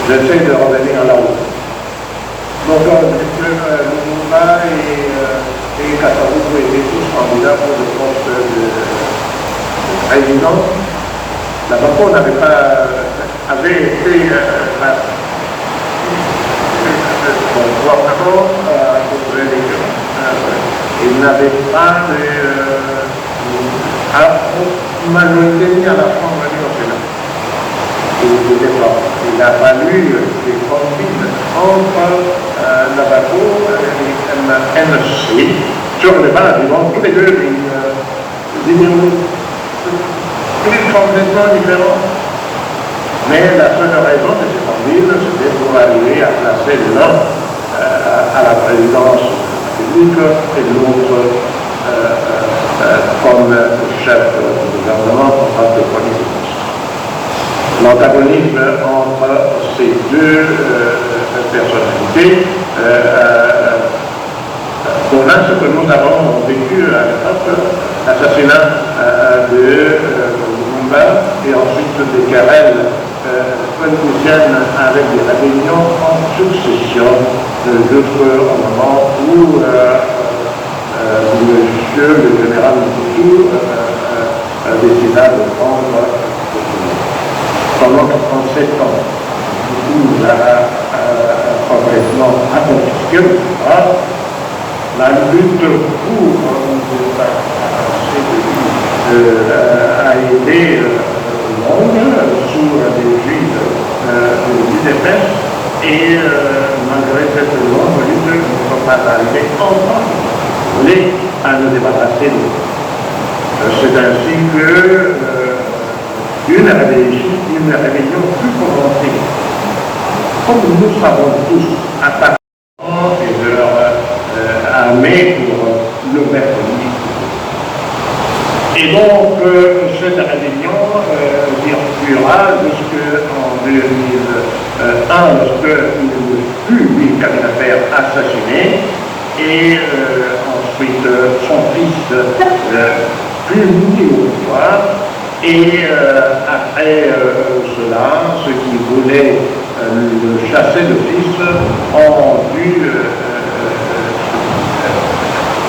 J'essaie de revenir là-haut. Donc, Lumumba et Kasavubu étaient tous candidats pour le poste de président. La Bamako avait été gouvernement contre l'élection. Il n'avait pas de majorité ni à la Chambre ni au Sénat. Il a fallu des combines entre la Bamako et MNC sur le bas du monde, tous les deux des idéologies complètement différentes. Mais la seule raison de ces combines, c'était pour arriver à placer l'un à la présidence publique et l'autre comme chef du gouvernement en tant que premier ministre. L'antagonisme entre ces deux personnalités voilà ce que nous avons vécu à l'époque, l'assassinat de Lumumba et ensuite des querelles politiciennes avec des rébellions en succession jusqu'au moment où monsieur le général Mobutu décida de prendre pendant 37 ans. Nous a complètement confisqué le pouvoir. La lutte pour a été longue sous l'égide de l'UDPS et malgré cette longue lutte, nous ne sommes pas arrivés enfin à nous débarrasser de nous. C'est ainsi que une rébellion plus commencée, comme nous savons tous, attaque et leur armée pour le mercredi. Et donc, cette rébellion durera jusqu'en 2001, lorsque fut lui Kabila assassiné, et ensuite son fils fut mis au pouvoir. Et après cela, ceux qui voulaient le chasser de fils ont dû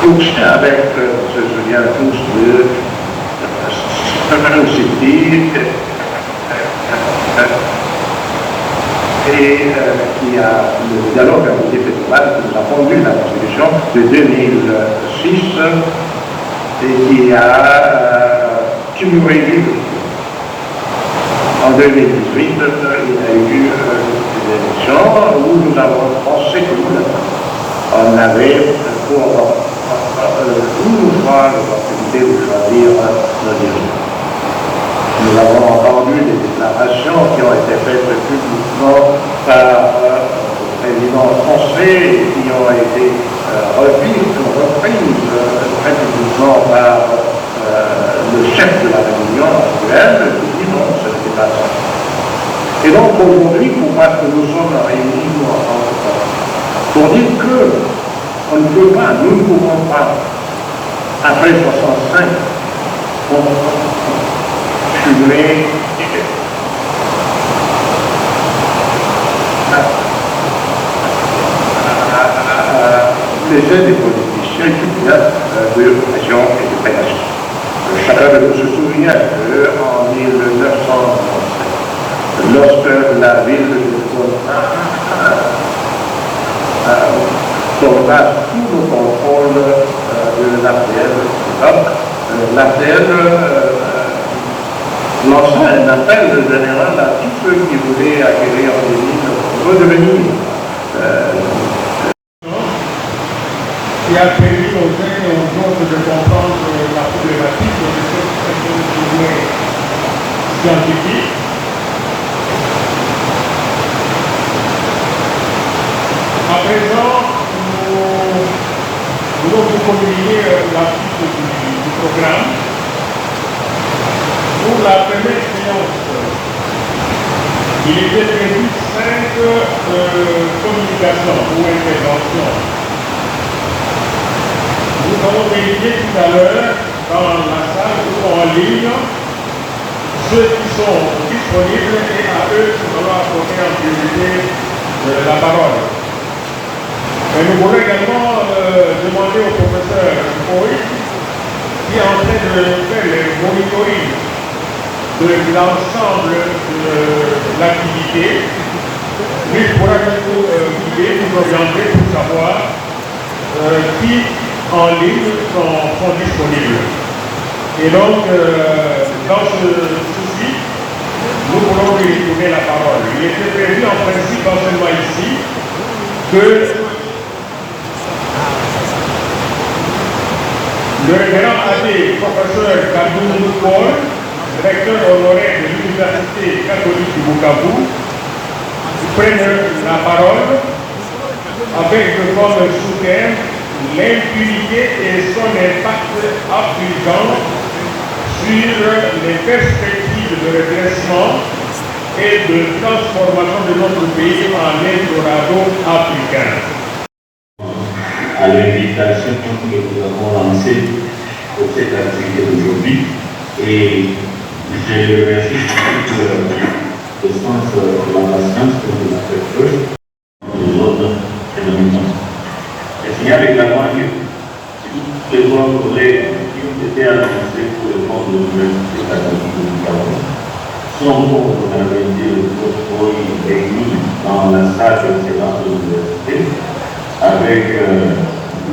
toucher avec, on se souvient tous de City et qui a le dialogue avec les fédérales qui nous a fondu la Constitution de 2006 et qui a cumulé. En 2018, il y a eu des élections où nous avons pensé que on avait pour une fois l'opportunité de choisir nos dirigeants. Nous avons entendu des déclarations qui ont été faites publiquement par le président français et qui ont été reprises très publiquement par le chef de la réunion actuelle, qui dit non, ce n'était pas ça. Et donc aujourd'hui, pourquoi que nous sommes réunis pour dire que on ne peut pas, nous ne pouvons pas, après 65, cumuler les aides des politiciens qui viennent de région et de pénation. Chacun de nous se souvient qu'en 1997, lorsque la ville de Bogota tomba sous le contrôle de l'APL, l'APL lança un appel général à tous ceux qui voulaient acquérir des villes pour redevenir. Qui a permis aux uns et aux autres de comprendre la problématique de cette scientifique. À présent, nous allons vous communiquer la suite du programme. Pour la première séance Il était prévu 5 communications ou interventions. Nous avons vérifié tout à l'heure dans la salle ou en ligne ceux qui sont disponibles et à eux nous allons accorder en priorité la parole. Et nous voulons également demander au professeur Coy, qui est en train de faire le monitoring de l'ensemble de l'activité, lui pourra nous guider, nous orienter pour savoir qui en ligne sont disponibles. Et donc, dans ce souci, nous voulons lui donner la parole. Il était prévu en principe, non seulement ici, que le référent AD, professeur Kadoum Paul, recteur honoraire de l'Université catholique du Bukavu, prenne la parole avec comme sous-thème l'impunité et son impact affligeant sur les perspectives de redressement et de transformation de notre pays en Eldorado africain. À l'invitation que nous avons lancée pour cette activité d'aujourd'hui et je remercie pour le sens de la patience que vous avez fait les autres phénomènes. Je signale également que tous les autres collègues qui ont été annoncés pour le compte de l'Université catholique de Bukavu sont, comme vous l'avez dit, réunis dans la salle d'excellence de l'université avec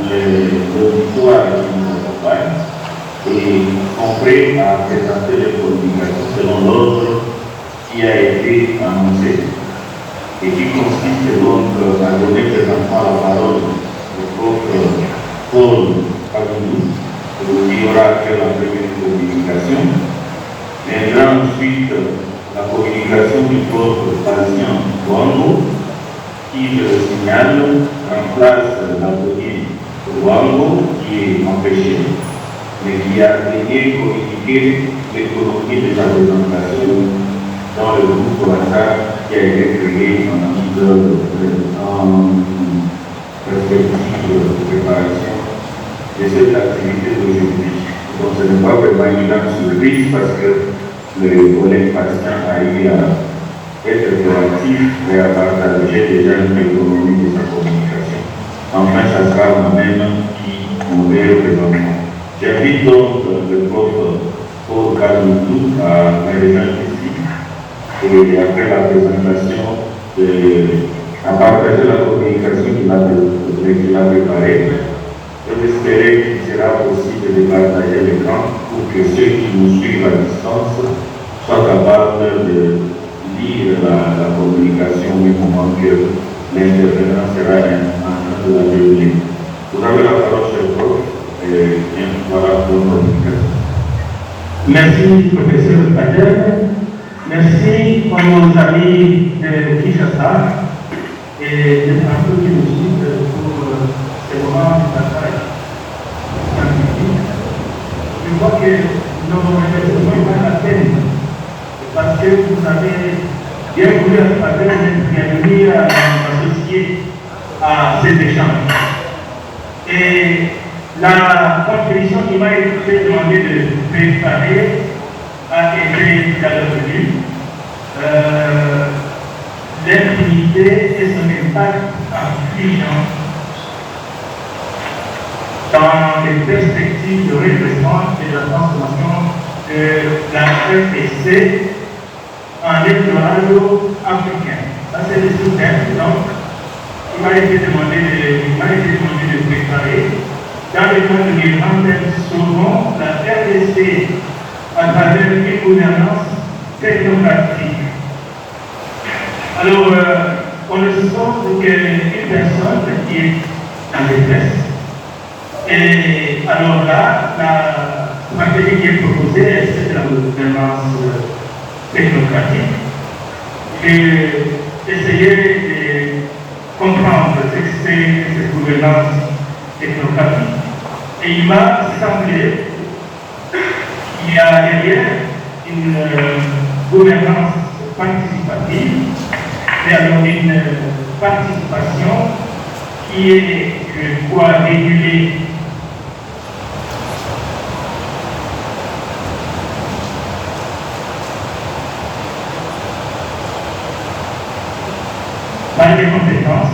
l'auditoire qui nous accompagne et sont prêts à présenter les communications selon l'ordre qui a été annoncé et qui consiste donc à donner présentement la parole au prof Paul Kadoum, qui aura fait la première communication. Viendra ensuite la communication du prof Patient Wango, qui, je le signale, remplace l'employé Wango, qui est empêché, mais qui a daigné communiquer l'économie de sa présentation dans le groupe WhatsApp qui a été créé en perspective de préparation de cette activité d'aujourd'hui. Donc ce n'est pas vraiment une grande surprise parce que le collègue patient a eu à être proactif et à partager déjà une économie de sa communication. Enfin, ça sera moi-même qui m'aurai représenté. J'invite donc le prof Paul Kadoum à me rejoindre ici et après la présentation, à partager la communication qu'il a préparée. J'espère qu'il sera possible de partager l'écran pour que ceux qui nous suivent à distance soient capables de lire la communication au moment que l'intervenant sera en train de la dérouler. Vous avez la parole, cher prof, et bien, voilà pour notre communication. Merci, professeur Kader. Merci à nos amis de Kinshasa et de partout qui nous suivent pour ces moments de partage scientifique. Je crois que nous avons fait la peine parce que vous avez bien voulu bienvenue à associer à ces échanges. Et la contribution qui m'a été demandée de préparer a été tout à l'heure venue. L'impunité et son impact affligeant dans les perspectives de redressement et de la transformation de la RDC en Eldorado africain. Ça, c'est le sous-thème. Donc, il m'a été demandé de préparer. Dans le cadre de l'Irlande, souvent la RDC à travers une gouvernance technocratique. Alors, on ne suppose qu'une personne qui est en détresse. Et alors là, la stratégie qui est proposée, c'est la gouvernance technocratique. J'ai essayé de comprendre ce que c'est cette gouvernance technocratique. Et il m'a semblé qu'il y a derrière une gouvernance participative participative, mais alors une participation qui est, je crois, régulée par des compétences.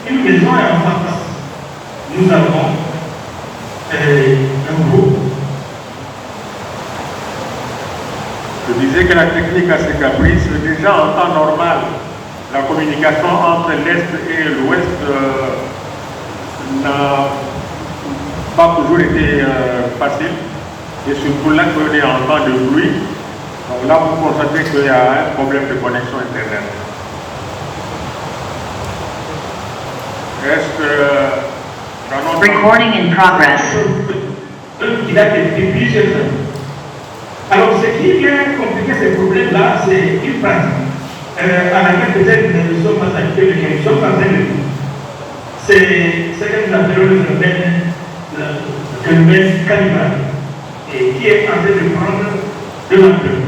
Une maison est en face. Nous avons un groupe. Je disais que la technique à ses caprices, déjà en temps normal, la communication entre l'Est et l'Ouest n'a pas toujours été facile. Et surtout là, qu'on est en temps de pluie. Donc là, vous constatez qu'il y a un problème de connexion Internet. Est-ce que Recording in progress. Il a depuis plusieurs années. Alors, ce qui vient compliquer ces problèmes-là, c'est une pratique à laquelle peut-être nous sommes pas habitués, mais nous sommes en train de vivre. C'est ce que nous appelons le phénomène cannibale, et qui est en train de prendre de l'ampleur.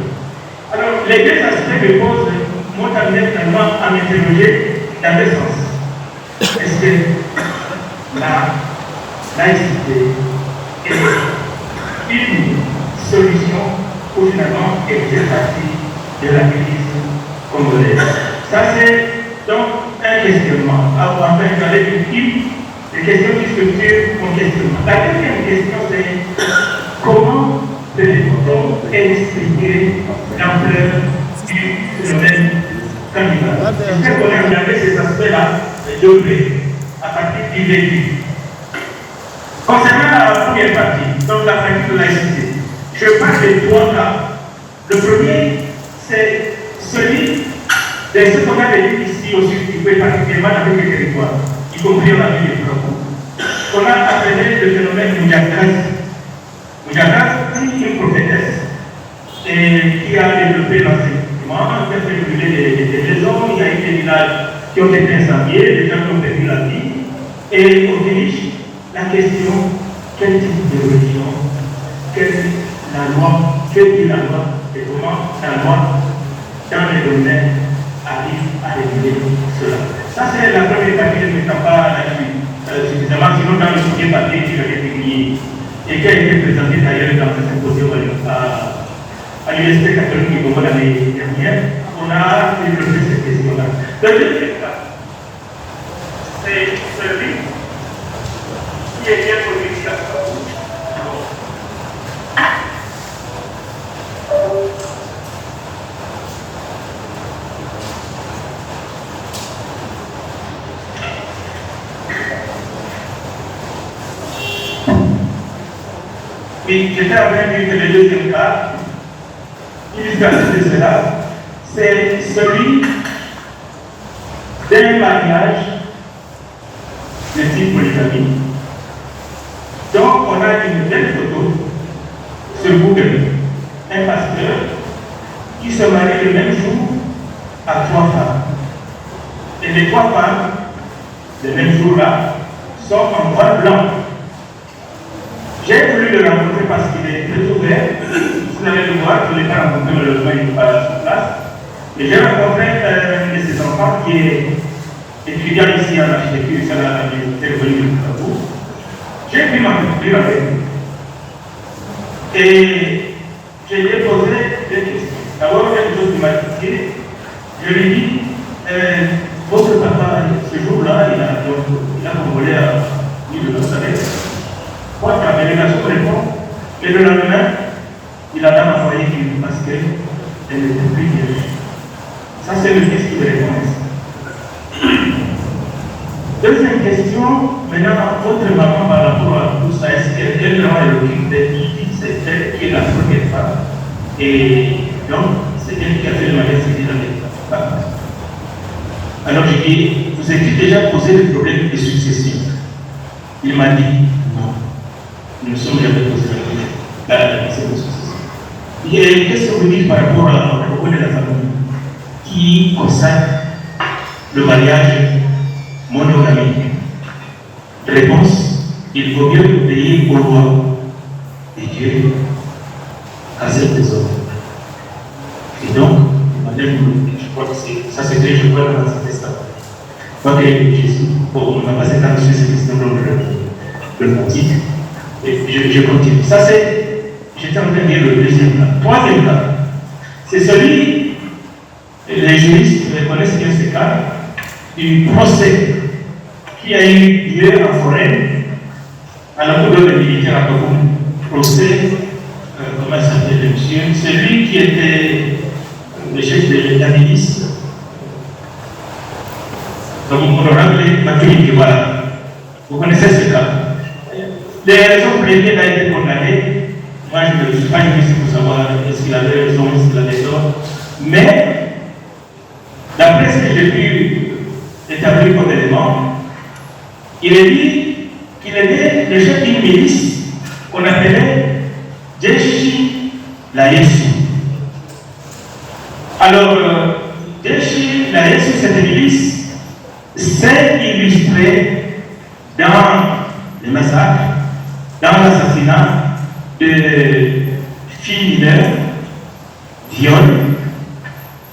Alors, les deux aspects que pose m'ont amené finalement à m'interroger dans deux sens. Est-ce que la laïcité est une solution pour finalement faire partie de la crise congolaise? Ça, c'est donc un questionnement. Enfin, j'allais dire des questions qui structurent mon questionnement. La deuxième question, c'est comment peut-on expliquer l'ampleur du phénomène cannibale? J'espère qu'on a regardé ces aspects-là à partir du vécu. Concernant la première partie, donc la pratique de laïcité, je parle de trois cas. Le premier, c'est celui de ce qu'on a vécu ici au sud du pays, particulièrement dans les territoires, y compris en la ville de Franco. On a appelé le phénomène Mouyakaz. Mouyakaz, c'est une prophétesse qui a développé l'enseignement, qui a fait brûler des maisons, il y a eu des villages qui ont été incendiés, des gens qui ont perdu la vie. Et on dirige la question, quel type de religion, quelle est la loi, que dit la loi, et comment la loi, dans les domaines, arrive à réguler cela. Ça, c'est la première partie, je ne m'étends pas là-dessus suffisamment, sinon dans le premier papier que j'avais publié, et qui a été présenté d'ailleurs dans ce symposium à l'Université catholique du Congo l'année dernière, on a développé cette question-là. Le deuxième cas, c'est celui qui est bien connu ici à Strasbourg. Oui, j'étais en train de dire que le deuxième cas, illustration de cela, c'est celui d'un mariage de type polygamie. Donc, on a une belle photo sur Google, un pasteur qui se marie le même jour à 3 femmes. Et les 3 femmes, le même jour-là, sont en voile blanc. J'ai voulu le rencontrer parce qu'il est très ouvert. Vous allez le voir, je ne l'ai pas rencontré, malheureusement, il n'est pas sur place. Et j'ai rencontré un de ses enfants qui est étudiant ici en architecture, ici à l'Université de Strasbourg. J'ai pu m'entretenir avec lui. Et je lui ai posé des questions. D'abord, quelque chose qui m'a expliqué. Je lui ai dit, votre papa, ce jour-là, il a convolé à l'île de Nazareth. Moi, la délégation répond, et le lendemain, il a dans ma foyer parce qu'elle n'était plus vierge. Ça, c'est le fils qui me répond. Deuxième question, maintenant, votre maman par rapport à tout ça, est-ce qu'elle rend le culte qui est la première femme? Et Donc, c'est elle qui a fait le mariage civil avec la femme. Alors j'ai dit, vous avez déjà posé le problème de succession? Il m'a dit, non, nous ne sommes jamais posé la question de succession. Et qu'est-ce que vous dites par rapport au rôle de la famille qui consacre le mariage monogamique? Réponse, il vaut mieux payer au roi et Dieu à cette personne. Et donc, je crois que ça c'est très, je crois, dans l'Ancien Testament. Ok, Jésus, bon, on a passé par dessus cette question dans le pratique. Et je continue. Ça c'est, j'étais en train de dire le deuxième cas. Troisième cas, c'est celui, les juristes reconnaissent bien ce cas, du procès qui a eu lieu en forêt, à la cour de militaire à Togo. Procès, comment s'appelle le monsieur? Celui qui était le chef de la milice. Donc, honorable Mathieu, voilà. Vous connaissez ce cas. Les raisons pour lesquelles il a été condamné, moi je ne suis pas juriste pour savoir est-ce qu'il avait raison, est-ce qu'il avait tort. Mais, d'après ce que j'ai pu établir comme élément, il est dit qu'il était le chef d'une milice qu'on appelait Jeshi Laïs. Alors, Jeshi Laïs, cette milice, s'est illustrée dans les massacres, dans l'assassinat de filles mineures, viols,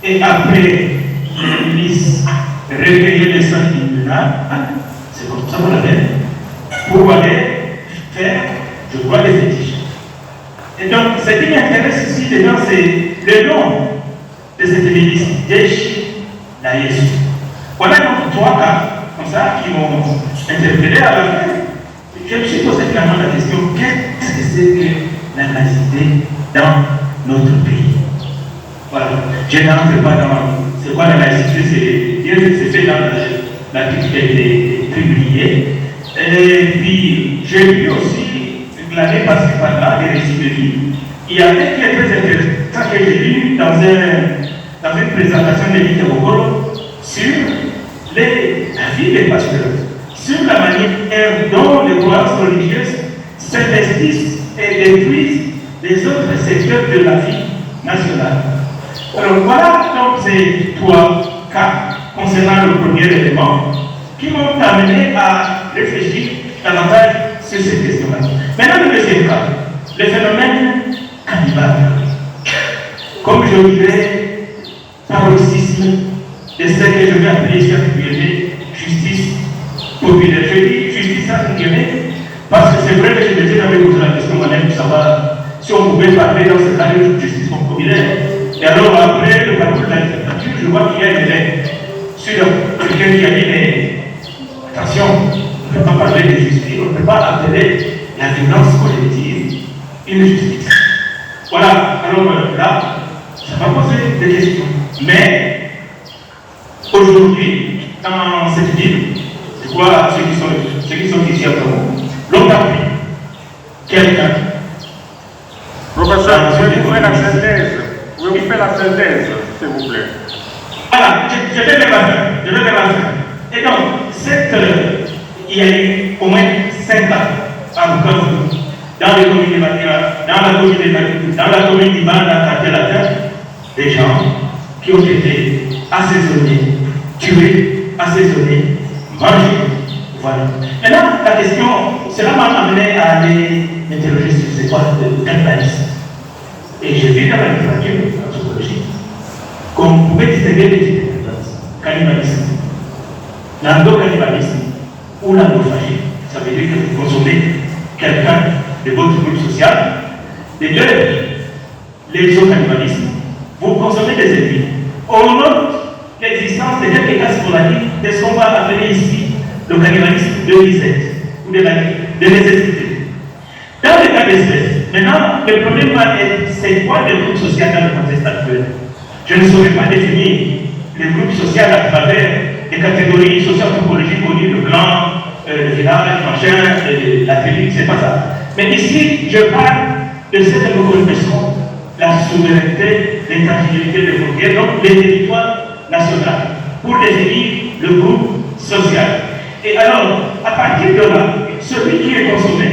et après, la milice recueillait les sangs immunables, c'est comme ça qu'on l'appelle, pour aller faire, je crois, des fétiches. Et donc, ce qui m'intéresse ici dedans, c'est le nom de cette milice, Jeshi Laïs. On a donc 3 cas comme ça qui m'ont interpellé à la fin. Je me suis posé clairement la question, qu'est-ce que c'est que la laïcité dans notre pays? Voilà. Je n'entre pas dans c'est quoi la laïcité, c'est fait dans l'article qui a été publié. Et puis, j'ai vu aussi l'année passée par là des récits de vie. Il y a un qui est très intéressant que j'ai lu dans une présentation de Mike Bokoro sur la vie des pasteurs, sur la manière dont les croyances religieuses s'investissent et détruisent les autres secteurs de la vie nationale. Alors voilà donc ces 3 cas concernant le premier élément qui m'ont amené à réfléchir davantage sur cette question-là. Maintenant, le deuxième cas, le phénomène cannibale. Comme je dirais, paroxysme de ce que je vais appeler justice populaire. Je dis justice entre guillemets parce que c'est vrai que je me disais j'avais posé la question moi-même pour savoir si on pouvait parler dans ce cas de justice populaire. Et alors après le parcours de la littérature, je vois qu'il y a une lettre sur quelqu'un qui a dit mais attention, on ne peut pas parler de justice, on ne peut pas appeler la violence collective une justice. Voilà, alors là, ça va poser des questions. Mais aujourd'hui, dans cette ville, je crois ceux qui sont ici à Togo, l'ont appris quelqu'un. Professeur, je vais vous faire la synthèse. Je vais vous faire la synthèse, s'il vous plaît. Voilà, je vais vers la fin. Et donc, il y a eu au moins 5 ans à Bukavu, dans les communes de Bakira, dans la commune de Bakira, dans la commune d'Iban, dans le quartier latin, des gens qui ont été assaisonnés, tués, assaisonnés, mangés. Voilà. Maintenant, la question, cela m'a amené à aller interroger sur c'est quoi le cannibalisme. Et j'ai vu dans la littérature anthropologique qu'on pouvait distinguer les types de cannibalisme. L'endocannibalisme ou l'endophagie. Ça veut dire que vous consommez quelqu'un de votre groupe social. Les deux, l'exocannibalisme, vous consommez des ennemis. On note l'existence de quelques cas sporadiques de ce qu'on va appeler ici le cannibalisme de lisette ou de nécessité. Dans le cas d'espèce, maintenant, le problème va être c'est quoi le groupe social dans le contexte actuel? Je ne saurais pas définir le groupe social à travers des catégories socio-anthropologiques connues, le clan, le village, machin, la tribu, c'est pas ça. Mais ici, je parle de ce que nous connaissons, la souveraineté l'intangibilité des frontières, donc les territoires nationaux, pour définir le groupe social. Et alors, à partir de là, celui qui est consommé,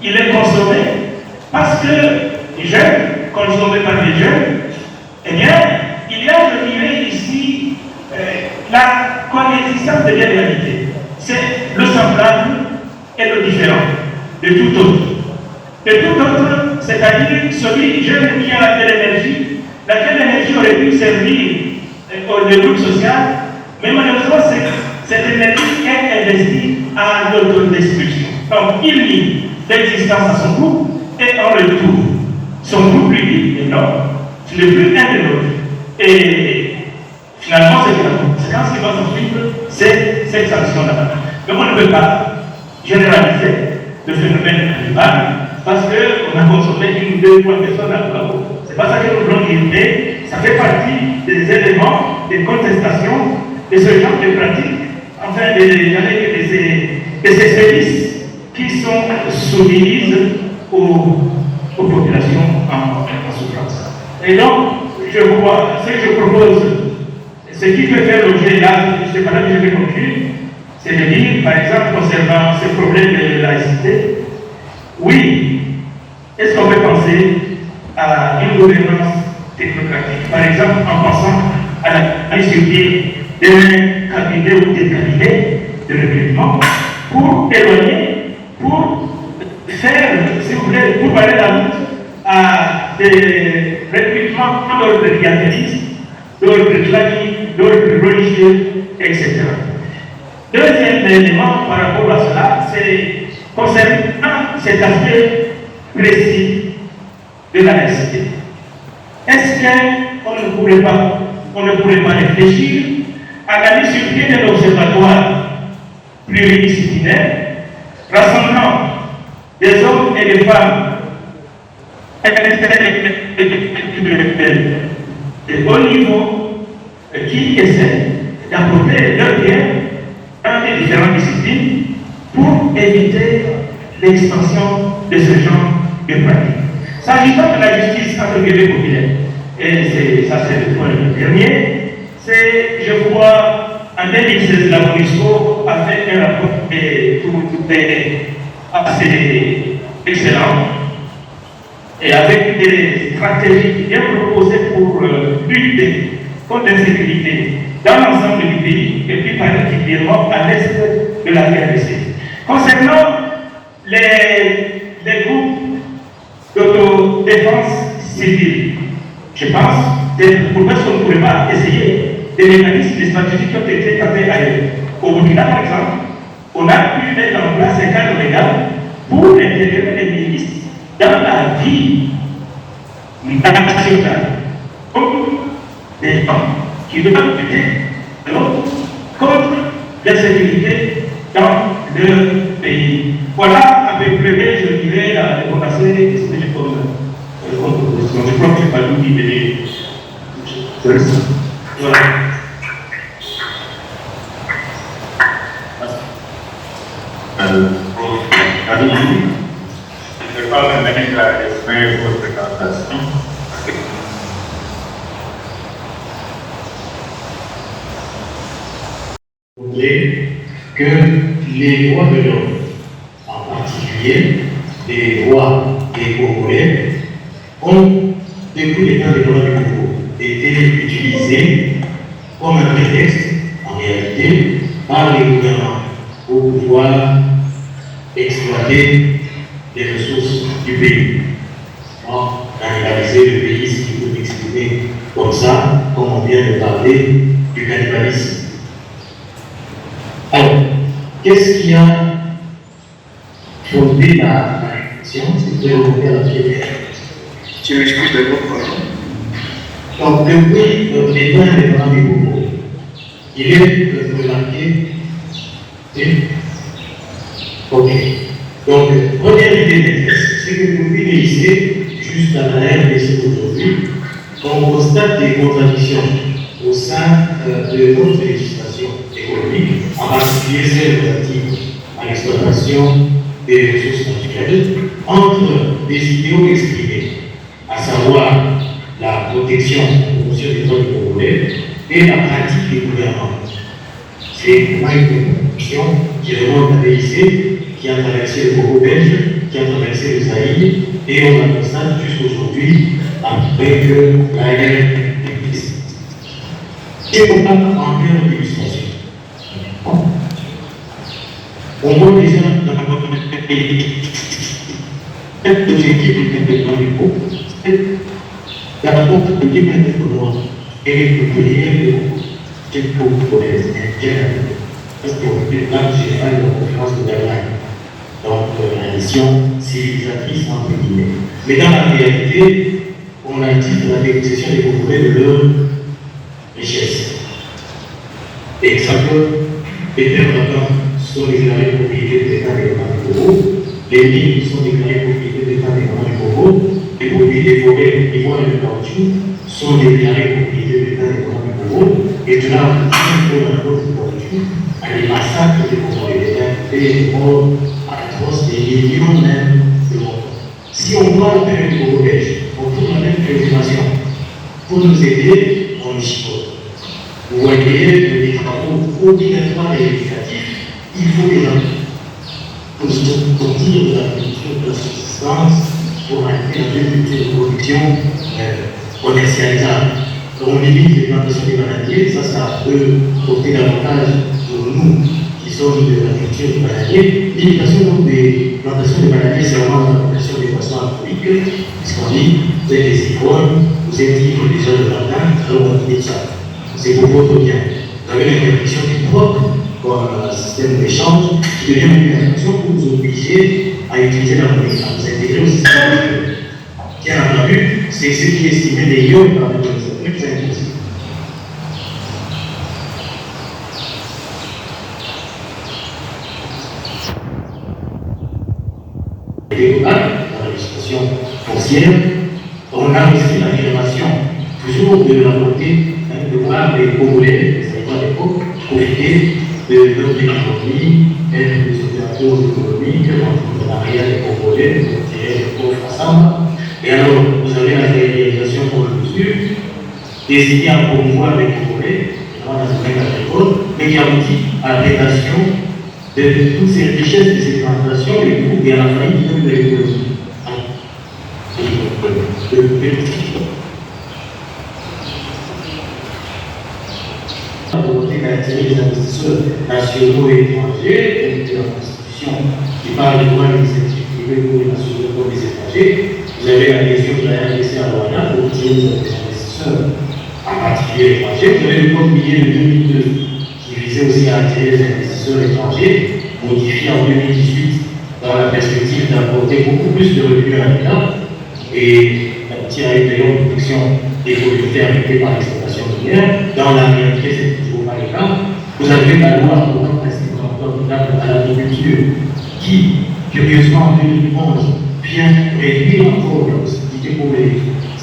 il est consommé parce que les jeunes, consommés par les jeunes, eh bien, il y a, je dirais ici, la coexistence de réalités. C'est le semblable et le différent de tout autre. De tout autre, c'est-à-dire celui jeune qui a laquelle énergie aurait pu servir le groupe social, mais malheureusement, cette énergie est investie à l'autodestruction. Donc, il nie l'existence à son groupe et en retour, son groupe lui dit, mais non, tu n'es plus un de l'autre. Et finalement, c'est la conséquence qui va s'en suivre, c'est cette sanction-là. Mais on ne peut pas généraliser le phénomène animal parce qu'on a consommé une ou deux, trois personnes à la peau. C'est pas ça que nous voulons dire, mais ça fait partie des éléments, des contestations de ce genre de pratiques, enfin de ces services qui sont soumises aux populations en souffrance. Et donc, je crois, ce que je propose, ce qui peut faire l'objet là, c'est pas là que je vais conclure, c'est de dire, par exemple, concernant ce problème de laïcité, oui, est-ce qu'on peut penser à une gouvernance technocratique, par exemple, en pensant à la mise sur pied d'un cabinet ou des cabinets de recrutement pour éloigner, pour faire, si vous voulez, pour parler la route à des recrutements d'ordre clientéliste, d'ordre clanique, d'ordre religieux, etc. Deuxième élément par rapport à cela, c'est concernant cet aspect précis de la laïcité. Est-ce qu'on ne pourrait pas réfléchir à la mise sur pied d'un observatoire pluridisciplinaire rassemblant des hommes et des femmes de haut niveau qui essaient d'apporter leur bien dans les différentes disciplines pour éviter l'extension de ce genre de pratiques. S'agissant de la justice entre guillemets populaire, et ça c'est le point dernier, c'est, je crois, en 2016, la MONUSCO a fait un rapport assez excellent et avec des stratégies bien proposées pour lutter contre l'insécurité dans l'ensemble du pays et puis particulièrement à l'est de la RDC. Concernant les groupes d'autodéfense civile, je pense pourquoi est-ce qu'on ne pourrait pas essayer des mécanismes, des stratégies qui ont été tapées ailleurs. Au Burkina, par exemple, on a pu mettre en place un cadre légal pour intégrer les ministres dans la vie nationale, comme des gens qui doivent lutter contre l'insécurité dans le pays. Voilà à peu près, je dirais, la démocratie, ce que j'ai comme proposition. Je crois que je n'ai pas tout dit, mais voilà. Je ne vais pas me mettre à exprimer votre présentation. Je voudrais que les droits de l'homme, en particulier les droits des Congolais, ont, depuis les temps des droits du Congo, été utilisés comme un prétexte, en réalité, par les gouvernements pour pouvoir exploiter les ressources du pays. Cannibaliser le pays, si je peux m'exprimer comme ça, comme on vient de parler du cannibalisme. Alors, qu'est-ce qui a fondé la réflexion? C'est de remonter à la première. Tu m'excuses de votre Donc, depuis les temps indépendants du Congo, il est remarqué. Ok. Donc, première idée des tests, c'est que depuis le lycée, juste à la RDC aujourd'hui, on constate des contradictions au sein de notre législation économique, en particulier celle relative à l'exploitation des ressources naturelles, entre des idéaux exprimés, à savoir la protection protection des droits du Congolais et la pratique des gouvernants. C'est pour moi une question qui remonte à l'Élysée, qui a traversé le Congo belge, qui a traversé le Zaïre, et on la constate jusqu'aujourd'hui après que la guerre existe. Et on parle en termes d'illustration. On voit déjà dans l'objectif du développement du Congo, la rencontre de l'humanité noire et les populaires de congolaises indiennes, parce que là, j'ai fait la conférence de Berlin, donc la mission civilisatrice entre guillemets. Mais dans la réalité, on a dit de la dépossession des Congolais de leur richesse. Exemple, les terres vacantes sont déclarées propriété de l'État des du Congo, les mines sont déclarées propriété de l'État des du Congo, les propriétés forêts, l'ivoire et le caoutchouc sont déclarées propriété de l'État des du Congo, et de là, on a cause du caoutchouc, à des massacres des Congolais, des morts atroces, des millions même de morts. Si on parle d'un Congo belge, on trouve la même préoccupation pour nous aider, on y chipote. Vous voyez, des travaux obligatoires et éducatifs, il faut des gens pour sortir de la culture de la subsistance, pour arriver à une culture de production commercialisable. On limite les plantations des bananiers, ça peut porter davantage pour nous qui sommes de la culture du bananier. Limitation donc des plantations des bananiers, c'est vraiment la plantation des poissons aquatiques, puisqu'on dit, vous avez des icônes, vous êtes libre déjà de matin, alors on dit ça. C'est pour votre bien. Vous avez l'interdiction du troc comme un système d'échange qui devient une interdiction pour vous obliger à utiliser la monnaie, à vous intégrer au système. Bien entendu, c'est ce qui est estimé d'ailleurs par les organisateurs plus impossible. Et là, dans la législation foncière, on a aussi l'affirmation toujours de la volonté de voir les Congolais, les habitants de l'époque, profiter de leur économie, être des opérateurs économiques, l'entrepreneuriat des Congolais, de tirer les pauvres ensemble. Et alors, vous avez la réalisation pour le mesure, décidée à promouvoir les Congolais, dans le domaine agricole, mais qui aboutit à la prédation de toutes ces richesses de ces plantations et à la faillite de l'économie. La volonté d'attirer les investisseurs nationaux et étrangers, donc la Constitution qui parle des droits et des initiatives privées pour les nationaux comme les étrangers. Vous avez l'adhésion de la RDC à Rwanda pour attirer les investisseurs, en particulier étrangers. Vous avez le code minier de 2002 qui visait aussi à attirer les investisseurs étrangers, modifié en 2018 dans la perspective d'apporter beaucoup plus de revenus à l'État et d'aboutir à une meilleure protection des communautés affectées par l'exploitation minière. Dans la réalité, c'est toujours pas le cas. Vous avez la loi pour principe à l'agriculture qui, curieusement, en 2011, vient réduire encore la possibilité pour les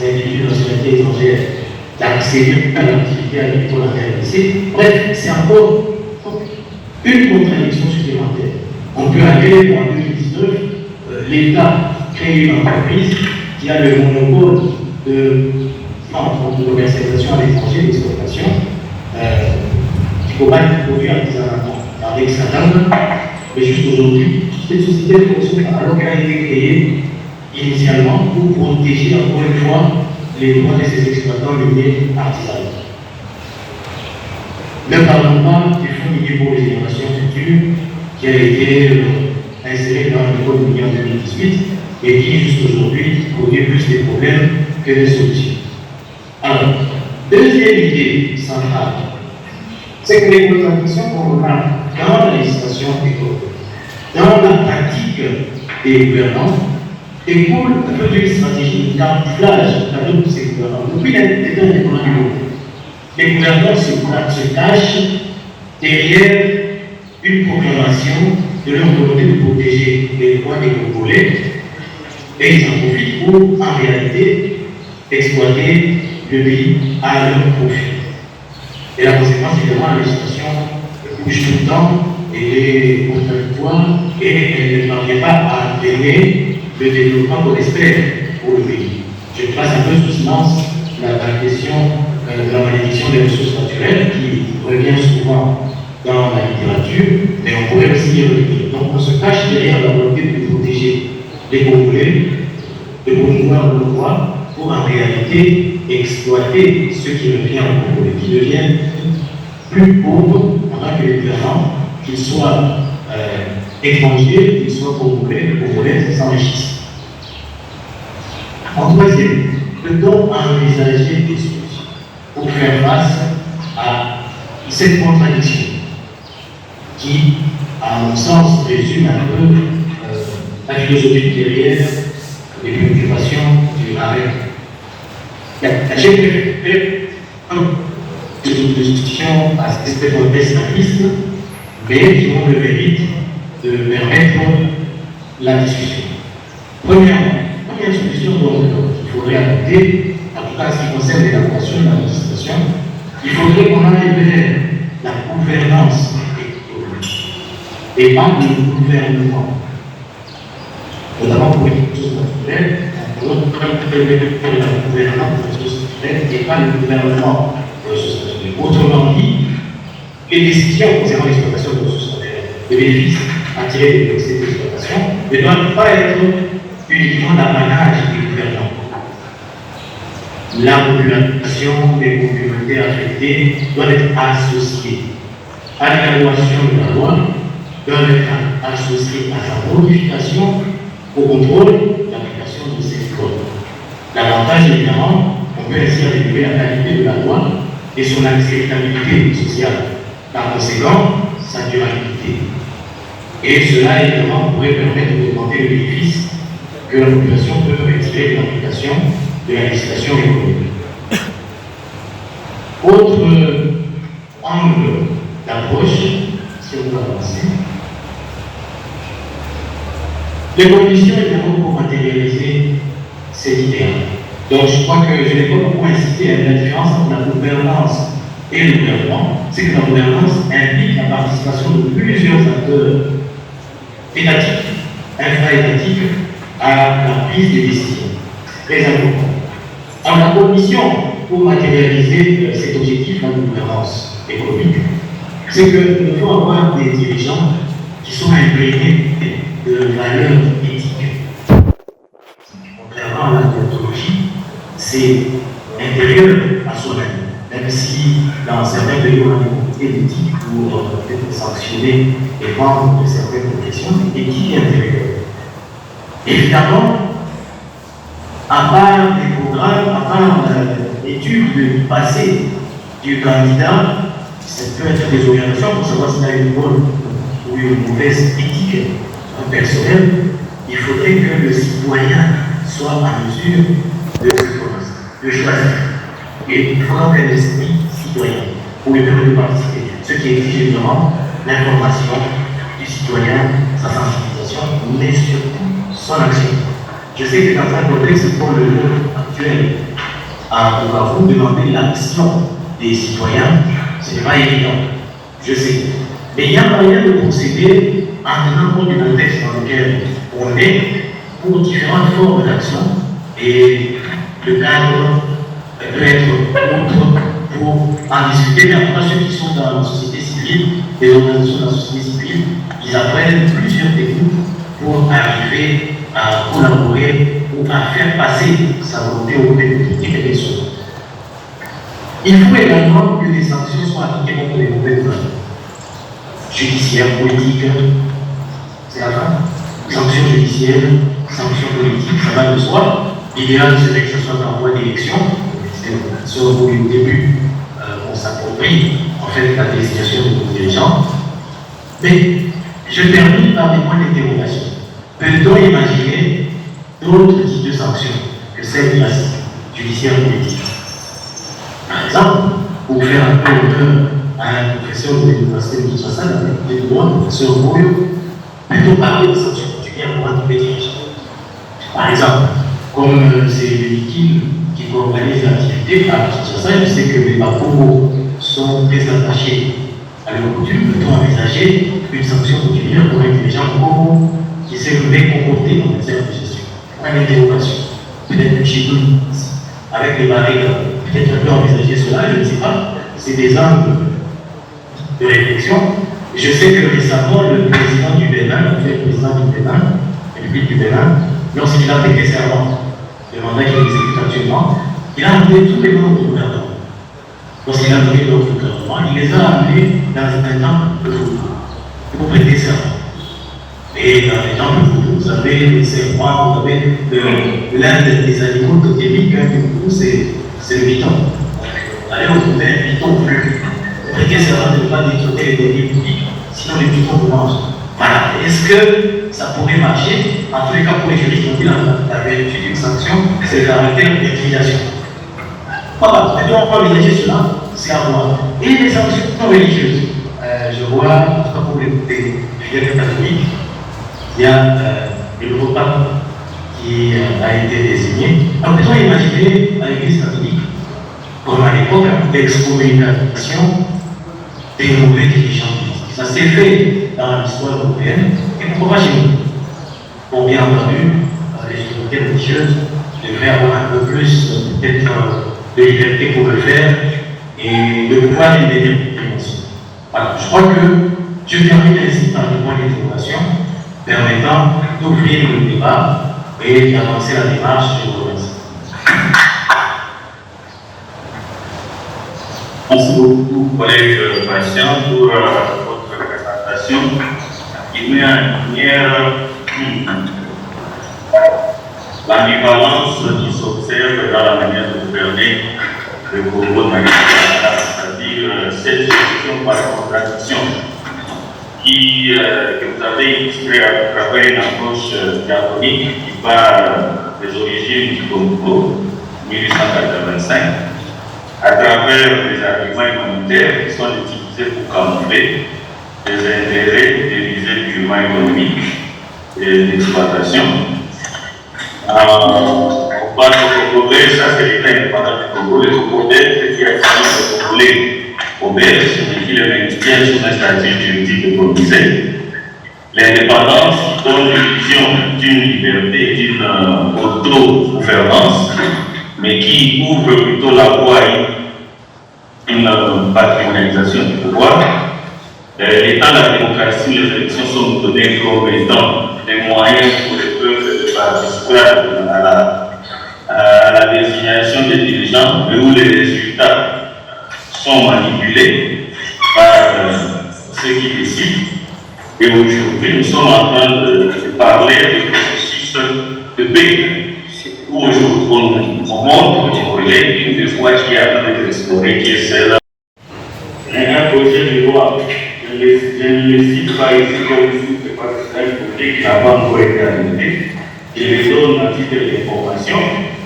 individus de nationalité étrangère d'accéder à l'activité agricole en RDC. Bref, c'est encore une contradiction supplémentaire. On peut aller en 2019, l'État crée une entreprise qui a le monopole de commercialisation à l'étranger, d'exportation, qui combat des produits artisanalement avec sa dame. Mais jusqu'aujourd'hui, cette société fonctionne alors qu'elle a été créée initialement pour protéger encore une fois les droits de ces exploitants miniers artisanaux. Ne parlons pas du fonds minier pour les générations futures qui a été inséré dans le code minier en 2018 et qui, jusqu'aujourd'hui, produit plus de problèmes que de solutions. Alors, deuxième idée centrale, c'est que les contradictions qu'on remarque dans la législation économique, dans la pratique des gouvernants, découle un peu d'une stratégie de camouflage à tous ces gouvernants. Depuis l'état indépendant du monde, les gouvernants se cachent derrière une proclamation de leur volonté de protéger les droits des Congolais et ils en profitent pour, en réalité, exploiter le pays à leur profit. Et la conséquence, évidemment, la législation bouge tout le temps, elle est contradictoire et elle ne parvient pas à donner le développement qu'on espère pour le pays. Je passe un peu sous silence la question de la malédiction des ressources naturelles qui revient souvent dans la littérature, mais on pourrait aussi y revenir. Donc on se cache derrière la volonté de protéger les Congolais, de promouvoir le droit pour en réalité exploiter ce qui revient aux Congolais, qui deviennent plus pauvres pendant que les gouvernants, qu'ils soient étrangers, qu'ils soient congolais, s'enrichissent. En troisième, peut-on envisager des solutions pour faire face à cette contradiction qui, à mon sens, résume un peu la philosophie derrière les préoccupations du arrêt. J'ai préféré des oppositions à cette protestanisme, mais qui ont le mérite de permettre la discussion. Première solution qu'il faudrait adopter, en tout cas en ce qui concerne l'élaboration de la législation, il faudrait qu'on aille vers la gouvernance économique et pas le gouvernement. Notamment pour les ressources naturelles, on doit faire la gouvernance des ressources naturelles et pas le gouvernement des ressources naturelles. Autrement dit, les décisions concernant l'exploitation des ressources naturelles, les bénéfices à tirer de cette exploitation, ne doivent pas être uniquement l'apanage des gouvernants. La population des communautés affectées doit être associée à l'élaboration de la loi, doit être associée à sa modification, au contrôle de l'application de ces codes. L'avantage, évidemment, on peut ainsi améliorer la qualité de la loi et son acceptabilité sociale. Par conséquent, sa durabilité. Et cela, évidemment, pourrait permettre d'augmenter le bénéfice que la population peut retirer de l'application de la législation économique. Autre angle d'approche, si on veut avancer, les conditions évidemment pour matérialiser ces idéaux. Donc je crois que je n'ai pas beaucoup incité à la différence entre la gouvernance et le gouvernement, c'est que la gouvernance implique la participation de plusieurs acteurs étatiques, infra-étatiques, à la prise des décisions. Très important. Alors la condition pour matérialiser cet objectif, la gouvernance économique, c'est qu'il faut avoir des dirigeants qui sont imprégnés de valeurs éthiques. Contrairement à la déontologie, c'est intérieur à soi-même, même si dans certains pays on a des comités d'éthique pour peut-être sanctionner les membres de certaines professions, l'éthique est intérieure. Évidemment, à part des programmes, à part l'étude du passé du candidat, ça peut être des orientations pour savoir s'il a une bonne ou une mauvaise éthique personnelle. Il faudrait que le citoyen soit en mesure de choisir. Et il faudra un esprit citoyen pour lui permettre de participer. Ce qui exige évidemment l'information du citoyen, sa sensibilisation, mais surtout son action. Je sais que dans un contexte pour le monde actuel, on va vous demander l'action des citoyens, ce n'est pas évident, je sais. Mais il y a moyen de procéder en tenant compte du contexte dans lequel on est pour différentes formes d'action et le cadre peut être autre pour en discuter, mais en tout cas ceux qui sont dans la société civile, les organisations de la société civile, ils apprennent plusieurs techniques pour arriver à collaborer ou à faire passer sa volonté au côté politique et des choses. Il faut également que des sanctions soient appliquées contre les mauvais gouvernants. Judiciaires, politiques, c'est la fin. Sanctions judiciaires, sanctions politiques, ça va de soi. L'idéal serait que ce soit en voie d'élection. C'est au début, on s'approprie en fait la désignation de nos dirigeants. Mais je termine par des points d'interrogation. Peut-on imaginer d'autres types de sanctions que celles classiques, judiciaires politiques? Par exemple, pour faire un peu honneur à un professeur de l'Université de Kinshasa, le professeur Boyo, peut-on parler de sanctions particulières pour un des dirigeants? Par exemple, comme c'est le liquide qui organise l'activité à Kinshasa, je sais que les Bapos sont très attachés à leur coutume. Peut-on envisager une sanction particulière pour un dirigeant qui s'est levé comporté dans les aires de gestion? Pas d'interrogation. Peut-être chez nous, avec les barils, peut-être on peut envisager cela, je ne sais pas. C'est des angles de réflexion. Je sais que récemment, le président du Bénin, le président du Bénin, la République du Bénin, lorsqu'il a prêté serment, le mandat qu'il exécute actuellement, il a appelé tous les membres du gouvernement. Lorsqu'il a nommé le gouvernement, il les a appelés dans un temple de Voodoo pour prêter serment. Et dans les temples de Voodoo, vous avez les serpents, vous avez l'un des animaux totémiques du Voodoo, c'est le python. Vous allez retrouver un python bleu. Prêter serment ne pas détourner les lieux publics, sinon les pythons vous mangent. Voilà. Est-ce que ça pourrait marcher? En tous les cas, pour les juristes, on dit la vérité d'une sanction, c'est le caractère d'intimidation. Voilà, maintenant on peut envisager cela, c'est à voir. Et les sanctions religieuses. Je vois, en tout cas pour les fidèles catholiques, il y a le nouveau pape qui a été désigné. Alors, peut-on imaginer à l'Église catholique, comme à l'époque d'excommunication des mauvais dirigeants? Ça s'est fait dans l'histoire européenne, et pourquoi pas chez nous? Bon, bien entendu, les autorités religieuses devraient avoir un peu plus, peut-être, de liberté pour le faire et de pouvoir les aider. Voilà, je crois que je termine ainsi par le point d'interrogation permettant d'ouvrir le débat et d'avancer la démarche. Je vous remercie. Merci beaucoup, collègue Patient, pour votre présentation qui met en lumière l'ambivalence qui s'observe dans la manière de gouverner le Congo de manière générale, c'est-à-dire cette gestion par contradiction que vous avez illustrée à travers une approche diachronique qui part des origines du Congo, 1885, à travers les arguments humanitaires qui sont utilisés pour camoufler les intérêts des visées purement économiques et d'exploitation. On parle de Congolais, ça c'est l'État indépendant du Congo. Le Congolais, c'est qui a signé le Congolais au Belge et qui le maintient sous un statut juridique de commissaire. L'indépendance qui donne l'illusion d'une liberté, d'une auto-gouvernance, mais qui ouvre plutôt la voie à une patrimonialisation du pouvoir. L'état de la démocratie, les élections sont données comme étant des moyens pour le peuple de participer à la désignation des dirigeants, mais où les résultats sont manipulés par ceux qui décident. Et aujourd'hui, nous sommes en train de parler du processus de paix, où aujourd'hui on montre aux collègues une des voies qui est en train d'être explorée, qui est celle d'un projet de loi. Je ne les cite pas ici comme ici, c'est parce que c'est un projet qui n'a pas encore été adopté. Je les donne à titre d'information.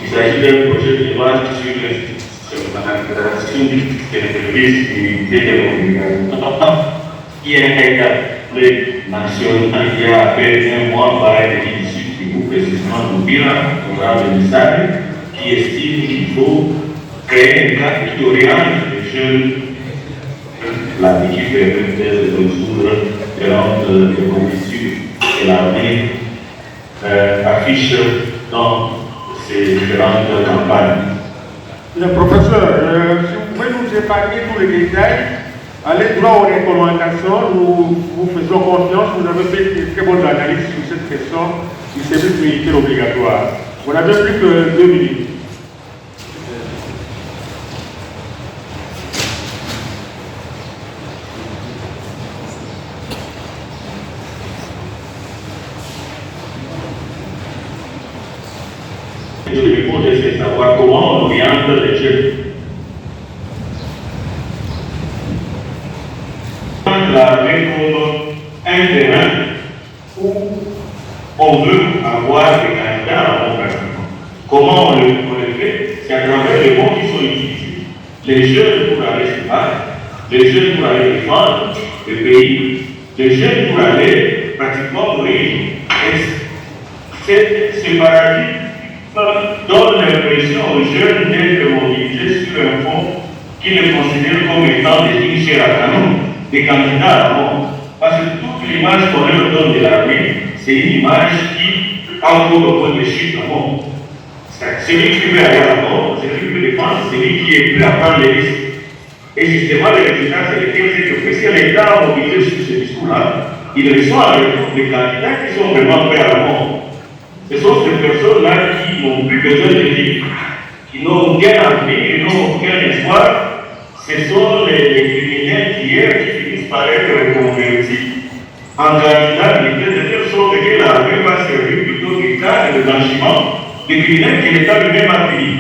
Il s'agit d'un projet de loi sur l'administration du service d'unité de l'obligation, qui est établi national il y a à peine un mois par un déficit du groupe précisément de Bira, honorable ministère, qui estime qu'il faut créer un cadre qui oriente les jeunes. La vie qui permet de résoudre les conditions que l'armée affiche dans ces différentes campagnes. Le professeur, si vous pouvez nous épargner tous les détails, allez droit aux recommandations, nous vous faisons confiance, vous avez fait une très bonne analyse sur cette question du service militaire obligatoire. Vous n'avez plus que 2 minutes. Je réponds, j'essaie de savoir comment on oriente les jeunes. L'armée comme un terrain où on veut avoir des candidats à bon pratiquement. Comment on le fait? C'est à travers les mots qui sont utilisés. Les jeunes pour aller se battre, les jeunes pour aller défendre le pays, les jeunes pour aller pratiquement mourir. Ce paradigme donne l'impression aux jeunes d'être mobilisés sur un fond qui les considère comme étant des dignes chers à nous, des candidats à mort. Parce que toute l'image qu'on leur donne de l'armée, c'est une image qui a encore au point de chute à mort. Celui qui veut aller à la mort, celui qui peut défendre, c'est celui qui est prêt à prendre les risques. Et justement, le résultat, c'est que puisque l'État a mobilisé sur ce discours-là, il reçoit les candidats qui sont vraiment prêts à la mort. Ce sont ces personnes-là qui n'ont plus besoin de vivre, qui n'ont aucun avenir, qui n'ont aucun espoir. Ce sont les criminels d'hier qui finissent par être reconvertis en candidats militaires, de telle sorte que l'armée va servir plutôt d'État et de blanchiment des criminels que l'État lui-même a pris.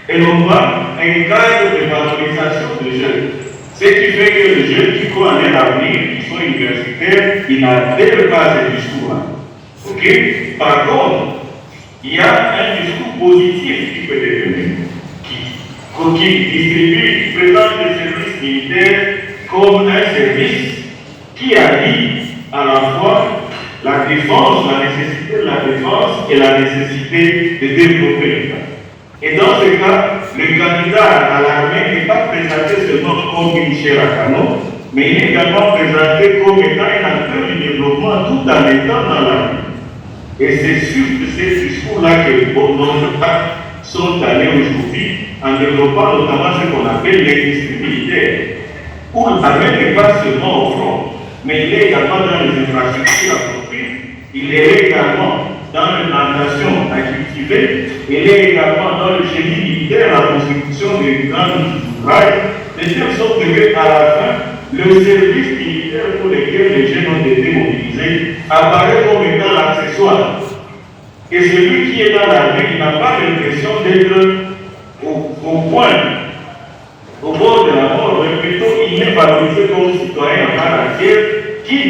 Et non pas un cadre de valorisation des jeunes. Ce qui fait que les jeunes qui croient en l'avenir, qui sont universitaires, ils n'adhèrent pas à ce discours-là. Ok? Par contre, il y a un discours positif qui peut devenir, qui distribue, qui présente les services militaires comme un service qui allie à la fois la défense, la nécessité de la défense et la nécessité de développer l'État. Et dans ce cas, le candidat à l'armée n'est pas présenté seulement comme militaire à canon, mais il est également présenté comme étant un acteur du développement tout en étant dans l'armée. Et c'est sur ces discours-là que nos États sont allés aujourd'hui en développant notamment ce qu'on appelle l'industrie militaire, où l'armée n'est pas seulement au front, mais il est également dans les infrastructures à construire, il est également dans l'implantation à cultiver, il est également dans le génie militaire, la construction des grands ouvrages, de telle sorte qu'à la fin, le service militaire pour lequel les jeunes ont été mobilisés apparaît comme étant l'accessoire. Et celui qui est dans l'armée, il n'a pas l'impression d'être au point, au bord de la mort, mais plutôt il est valorisé comme citoyen en part entière qui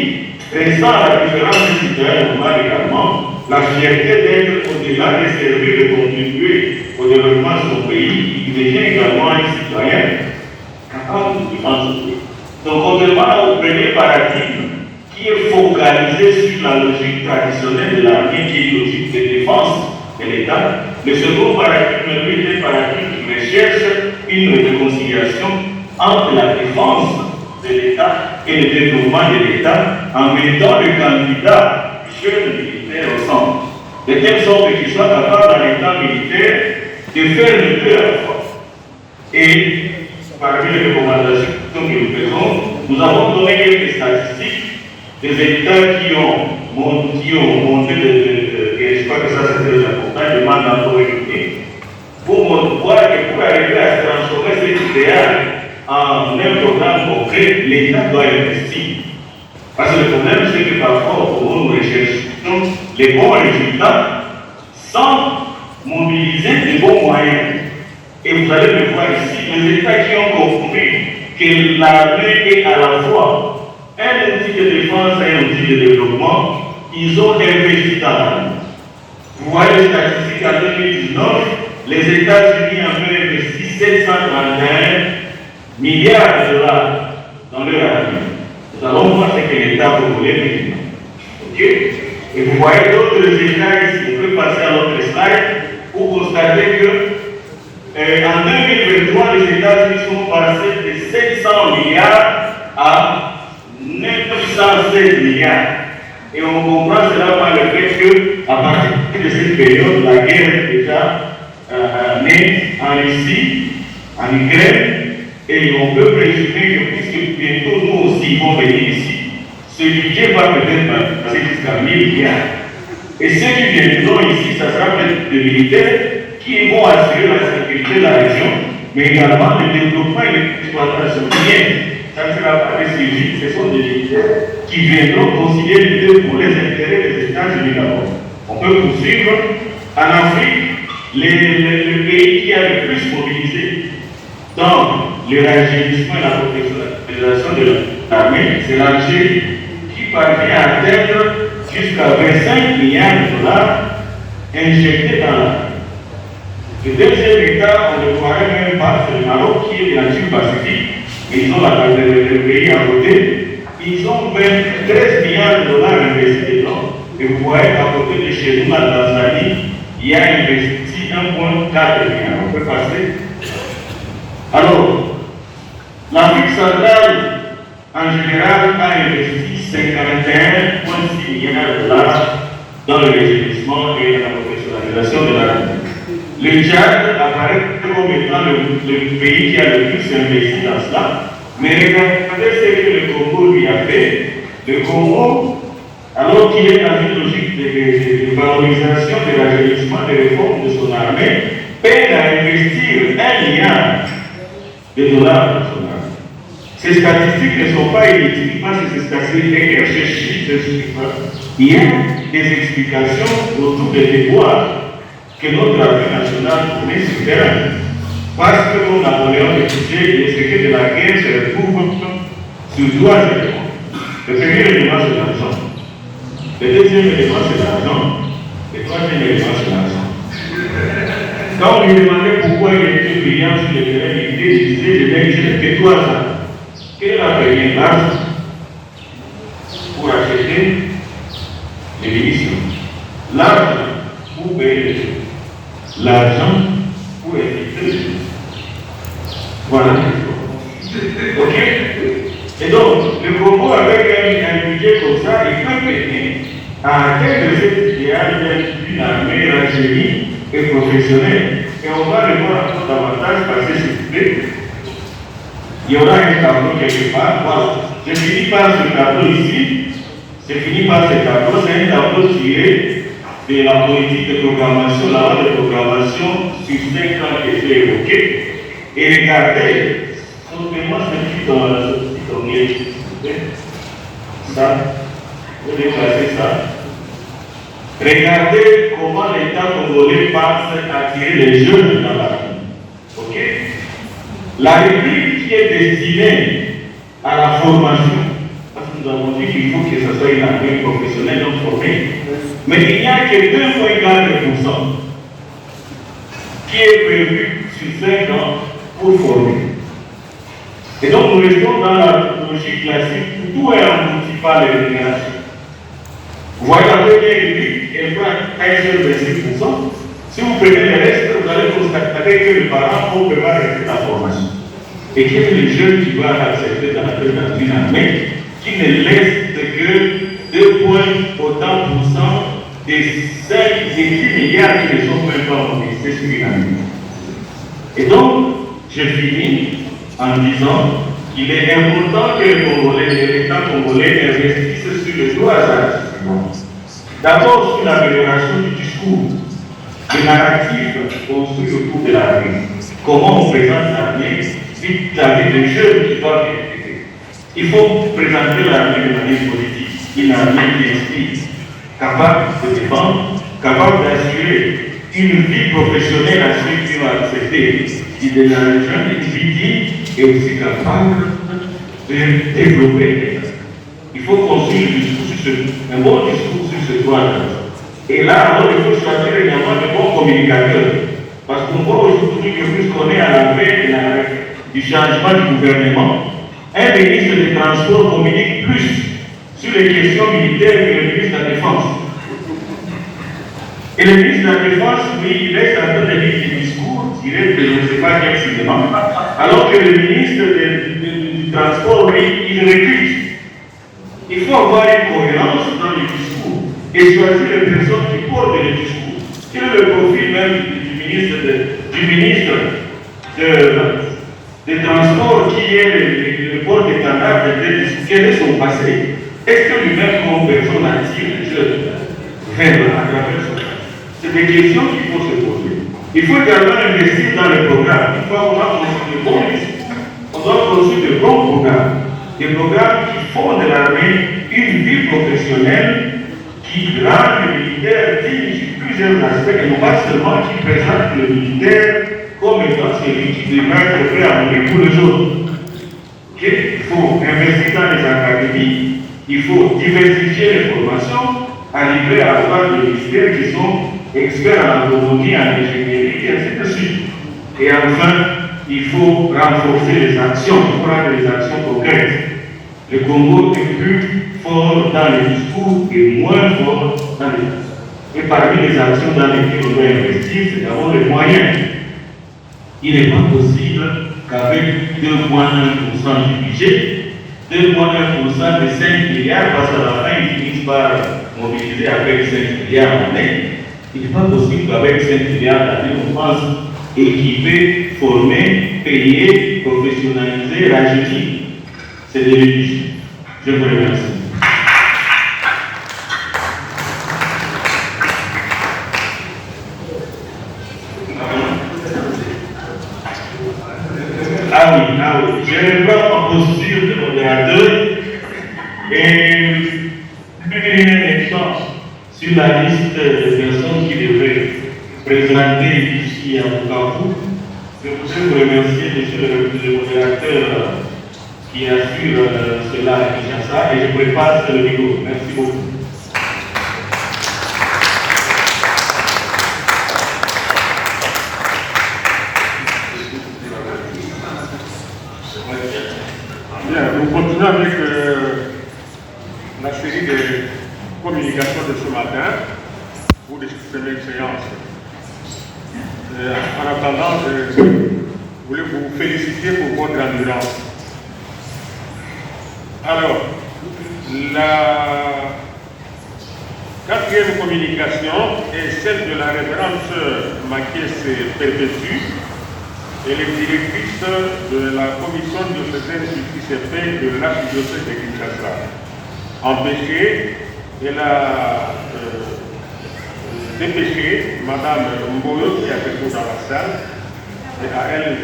ressent la différence du citoyen normal également, la fierté d'être au-delà de servir, de contribuer au développement de son pays, il devient également un citoyen capable de défendre son pays. Donc, contrairement au premier paradigme qui est focalisé sur la logique traditionnelle de l'armée, qui est une logique de défense de l'État, le second paradigme, lui, est un paradigme qui recherche une réconciliation entre la défense de l'État et le développement de l'État en mettant le candidat jeune militaire au centre, de telle sorte qu'il soit capable dans l'État militaire de faire le deux à la fois. Et parmi les recommandations que nous faisons, nous avons donné quelques statistiques des États qui ont monté et je crois que ça c'est très important, demande d'employabilité, pour voir que pour arriver à se transformer cet idéal en un programme concret, l'État doit investir. Parce que le problème, c'est que parfois, nous recherchons les bons résultats sans mobiliser les bons moyens. Et vous allez le voir ici, les États qui ont compris que l'armée est à la fois un outil de défense et un outil de développement, ils ont investi dans l'armée. Vous voyez les statistiques en 2019, les États-Unis avaient investi 731 milliards de dollars dans leur armée. Nous allons voir ce que l'État congolais maintenant. Ok? Et vous voyez d'autres États ici, on peut passer à l'autre slide pour constater que en 2023, les États-Unis sont passés de 700 milliards à 916 milliards. Et on comprend cela par le fait qu'à partir de cette période, la guerre est déjà née en Russie, en Ukraine, et on peut présumer que puisque bientôt nous aussi vont venir ici, ce budget va peut-être passer jusqu'à 1000 milliards. Et ceux qui viendront ici, ça sera peut-être des militaires qui vont assurer la sécurité de la région, mais également le développement et l'exploitation bien. Ça ne sera pas des civils, ce sont des militaires qui viendront concilier les deux pour les intérêts des États-Unis d'abord. On peut poursuivre. En Afrique, le pays qui a le plus mobilisé dans le rajeunissement et la professionnalisation de l'armée, c'est l'Algérie, qui parvient à atteindre jusqu'à 25 milliards de dollars injectés dans l'armée. Le deuxième État, on ne le croirait même pas, c'est le Maroc qui est de nature pacifique, mais ils ont le pays à côté. Ils ont 13 milliards de dollars investis dedans. Et vous voyez qu'à côté de chez nous, la Tanzanie, il y a investi 1,4 milliard. On peut passer. Alors, l'Afrique centrale, en général, a investi 51,6 milliards de dollars dans le rajeunissement et la professionnalisation de l'armée. Le Tchad, à apparaît comme étant le pays qui a le plus investi dans cela. Mais regardez ce que le Congo lui a fait. Le Congo, alors qu'il est dans une logique de valorisation, de rajeunissement, de réforme de son armée, peine à investir 1 milliard de dollars dans son armée. Ces statistiques ne sont pas inutiles parce que ces statistiques recherchées, il y a des explications autour des déboires que notre armée nationale connaît sur le terrain. Parce que comme Napoléon le disait, les secrets de la guerre se retrouvent sur 3 éléments. Le premier élément, c'est l'argent. Le deuxième élément, c'est l'argent. Le troisième élément, c'est l'argent. Quand on lui demandait pourquoi il était brillant sur le terrain, il disait, je n'ai que 3 ans. Quelle est la première base pour acheter les munitions? L'argent pour payer les choses. L'argent pour éviter les choses. Voilà. Ok? Et donc, le Congo, avec un budget comme ça, il peut peiner à atteindre cet idéal d'une armée rajeunie et professionnelle. Et on va le voir encore davantage passer ce fait. Il y aura un tableau quelque part. Voilà. Je finis par ce tableau ici. C'est fini par ce tableau. C'est un tableau tiré de la politique de programmation, la loi de programmation sur 5 ans qui était évoquée. Et regardez, simplement ce petit donné. Ça, vous déplacez ça. Regardez comment l'État congolais pense à attirer les jeunes dans la vie. Ok? La République qui est destinée à la formation, parce que nous avons dit qu'il faut que ce soit une armée professionnelle non formée, mais il n'y a que 2,4% qui est prévu sur 5 ans pour former. Et donc nous restons dans la logique classique où tout est englouti par les rémunérations. Vous voyez la première République, elle prend un seul 26%. Si vous prenez le reste, vous allez constater que les parents vont préparer la formation. Et quel est le jeune qui va accepter d'entrer dans une armée qui ne laisse que 2,autant% des 5 et 10 milliards qui ne sont même pas mobilisés sur une armée. Et donc, je finis en disant qu'il est important que l'État congolais investisse sur les 3 axes. D'abord sur l'amélioration du discours, le narratif construit autour de l'armée. Comment on présente l'armée, vis-à-vis des jeunes qui doivent être. Il faut présenter l'armée de manière politique, une armée qui inspire, capable de défendre, capable d'assurer une vie professionnelle à ceux qui ont accepté de la jeune individu et aussi capable de développer. Il faut construire un bon discours sur ce point. Et là, alors, il faut choisir également de bons communicateurs. Parce qu'on voit aujourd'hui que plus qu'on est à la veille du changement du gouvernement, un ministre des Transports communique plus sur les questions militaires que le ministre de la Défense. Et le ministre de la Défense, lui, il laisse un peu de dire des discours tirés de je ne sais pas quel cinéma, alors que le ministre du Transport, lui, il recrute. Il faut avoir une cohérence dans le discours et choisir les personnes qui portent le discours. Quel est le profil même du ministre des Transports qui est le porte-étendard de discours? Quel est son passé? Est-ce que lui-même, comme personne, attire les jeunes vers à travers son passé? C'est des questions qu'il faut se poser. Il faut également investir dans les programmes. Il faut avoir construit de bons discours. On doit construire de bons programmes. Des programmes qui font de l'armée une vie professionnelle qui rend le militaire digne sur plusieurs aspects et non pas seulement qui présente le militaire comme étant celui qui devrait être prêt à mourir pour les autres. Il faut investir dans les académies, il faut diversifier les formations, arriver à avoir des militaires qui sont experts en agronomie, en ingénierie, et ainsi de suite. Et enfin, il faut renforcer les actions, il faut rendre les actions concrètes. Le Congo est plus fort dans les discours et moins fort dans les actions. Et parmi les actions dans lesquelles on doit investir, c'est d'abord les moyens. Il n'est pas possible qu'avec 2,1% du budget, 2,1% de 5 milliards, parce qu'à la fin, ils finissent par mobiliser avec 5 milliards en année. Il n'est pas possible qu'avec 5 milliards d'années, on pense équiper, former, payer, professionnaliser, rajeunir. C'est de l'Église. Je vous remercie. Ah oui. Je vais prendre ma posture de modérateur et faire une échange sur la liste de personnes qui devraient présenter ici à Bukavu. Je vous remercier, monsieur le modérateur, qui assure cela à Kinshasa, et je prépare le micro. Merci beaucoup. Bien, nous continuons avec la série de communications de ce matin ou de cette première séance. En attendant, je voulais vous féliciter pour votre endurance. Alors, la quatrième communication est celle de la révérende Makiese Perpétue. Elle est directrice de la commission diocésaine justice et paix de l'archidiocèse de Kinshasa. Empêchée, elle a dépêché Madame Mboyo qui a fait tout dans la salle. Et à elle,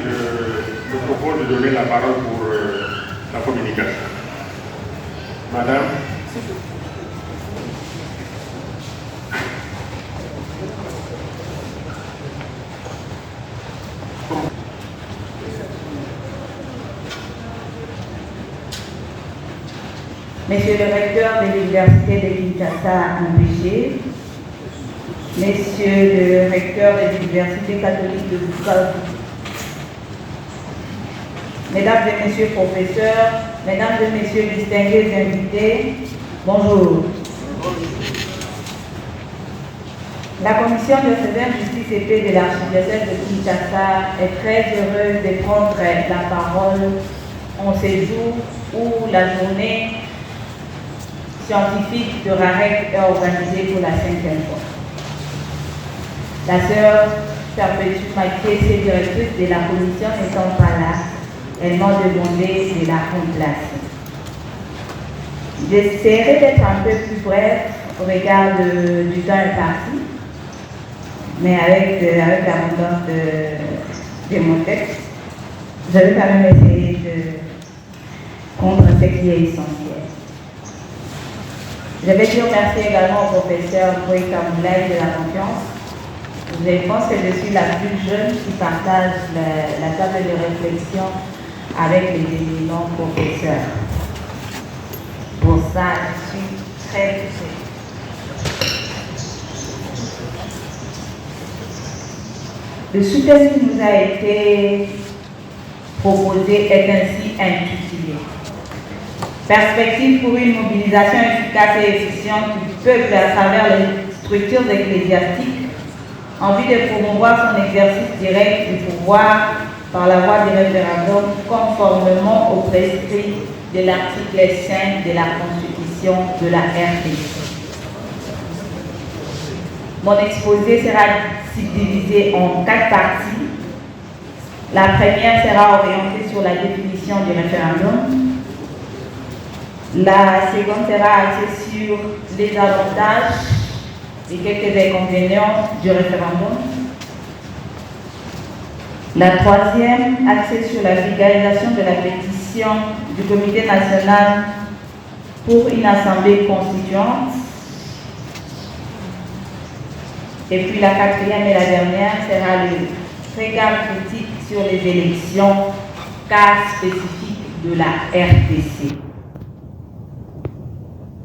je propose de donner la parole pour la communication. Madame. Monsieur le recteur de l'Université de Kinshasa empêché, Monsieur le recteur de l'Université catholique de Bukavu, Mesdames et Messieurs professeurs, Mesdames et Messieurs distingués invités, bonjour. La commission diocésaine justice et paix de l'archidiocèse de Kinshasa est très heureuse de prendre la parole en ces jours où la journée scientifique de RAREC est organisée pour la 5e fois. La sœur Perpétue Makiese, directrice de la commission, n'étant pas là, elle m'a demandé de la remplacer. J'essaierai d'être un peu plus bref au regard du temps imparti, mais avec l'abondance de mon texte, je vais quand même essayer de prendre ce qui est essentiel. Je vais dire merci également au professeur Boïka Moulay de la confiance. Je pense que je suis la plus jeune qui partage la table de réflexion avec les éminents professeurs. Pour ça, je suis très touchée. Le soutien qui nous a été proposé est ainsi intitulé. Perspective pour une mobilisation efficace et efficiente du peuple à travers les structures ecclésiastiques en vue de promouvoir son exercice direct du pouvoir par la voie du référendum conformément aux prescrits de l'article 5 de la Constitution de la RDC. Mon exposé sera divisé en 4 parties. La première sera orientée sur la définition du référendum. La seconde sera axée sur les avantages et quelques inconvénients du référendum. La troisième, axée sur la vulgarisation de la pétition du Comité national pour une assemblée constituante. Et puis la quatrième et la dernière sera le regard critique sur les élections, cas spécifiques de la RDC.